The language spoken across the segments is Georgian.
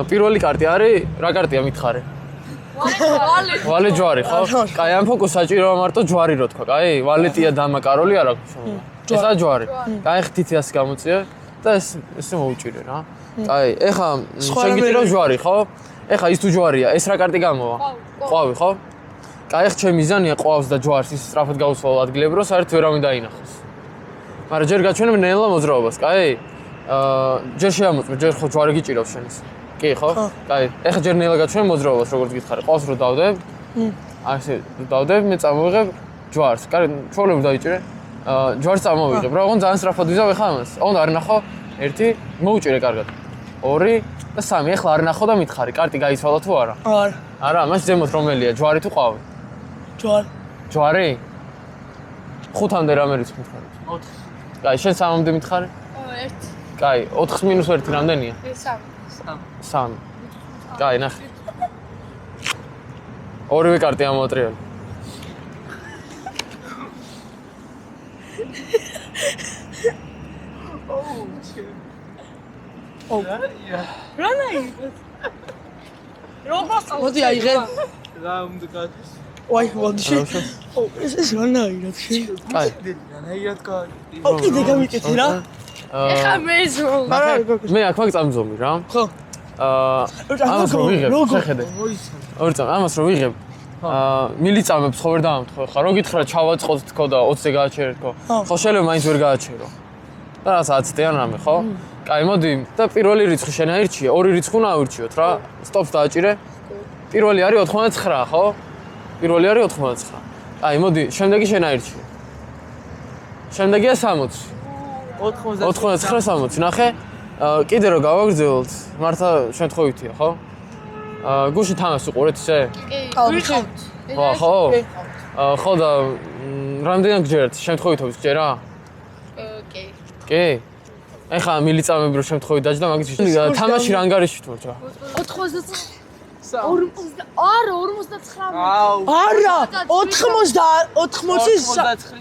პირველი კარტი არის, რა კარტია მითხარი? ვალე ჯვარი, ხო? კაი, ამ ფოკუს საჭიროა მარტო ჯვარი რო თქვა, კაი? ვალეტია დამა კაროლი არ აქვს. ესა ჯვარი. კაი, ხთითი ასე გამოწია და ესე მოუჭირე რა. კაი, ეხა შეგიტყვი რომ ჯვარი, ხო? ეხა ის თუ ჯვარია, ეს რა კარტი გამოვა? ყვავი, ხო? კაი, ეხა ჩემი მიზანია ყვავს და ჯვარს ის სწრაფად გავუსვალო ადგილები, რომ საერთოდ ვერავინ დაინახოს. მაგრამ ჯერ გაჩვენებ ნელა მოძრაობას, კაი? ჯერ შეამოწმე, ჯერ ხო ჯვარი გიჭირავს შენს. კი, ხო? კაი, ეხა ჯერ ნელა გაჩვენებ მოძრაობას, როგორც გითხარი. ყვავს რო დავდებ. ასე დავდებ, მე წამოვიღებ ჯვარს. კაი, ჩვეულებრივ დაიჭირე. ჯვარს წამოვიღებ. რა, ოღონდ ძალიან სწრაფად ვიზავ ეხა ამას. ოღონდ არ ნახო. 1 მოუჭირე კარგად. 2 და 3. ეხლა არ ნახო და მითხარი, კარტი გაიცვალა თუ არა? არა, მას ზემოთ რომელია, ჯვარი თუ ყვავი? ჯვარი. ჯვარი? 5-მდე რამე რიცხვი მითხარი? 4. კაი, შენ 3-მდე მითხარი? 1. კაი, 4-ს მინუს 1 რამდენია? 3. 3. კაი, ნახე. ორივე კარტი ამოატრიალე. მოდი აიღე. რა უნდა გადის? ვაი, მოდი. ეს რანაირად შე? კაი. რანაირად გადის? კიდე გამიკეთე რა. ეხა მეზო. მე აქ მაგ წამზომი რა. ხო. ამას რო ვიღებ, შეხედე. ორი წამ, ამას რო ვიღებ. მილიწამებს ხო ვერ დაამთხო ხა, რო გითხრა ჩავაწყოთ თქო და 20-ზე გააჩერე თქო. ხო შეიძლება მაინც ვერ გააჩერო. და რა 10-ზე ან რამე, ხო? კაი, მოდი და პირველი რიცხვი შენ აირჩიე, ორი რიცხვი უნდა ავირჩიოთ რა. სტოპს დააჭირე. პირველი არის 99, ხო? პირველი არის 99. აი, მოდი, შემდეგი შენ აირჩიე. შემდეგია 60. 99-60, ნახე. კიდე რო გავაგრძელოთ, მართა შემთხვევითია, ხო? გუში თამას უყურეთ ისე? ვიყავთ. ხო? ხო და რამდენად გჯერათ? შემთხვევითობის გჯერა? კი. კი? ეხა მილიწამები რო შემთხვევით დაჯდა, მაგის თამაში რა ანგარიში თუ რა? 99. არა, 59. არა, 80-ის 60.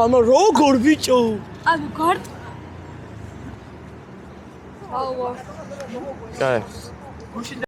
ამა როგორ ბიჭო? ანუ გარდ. აუა. კაი.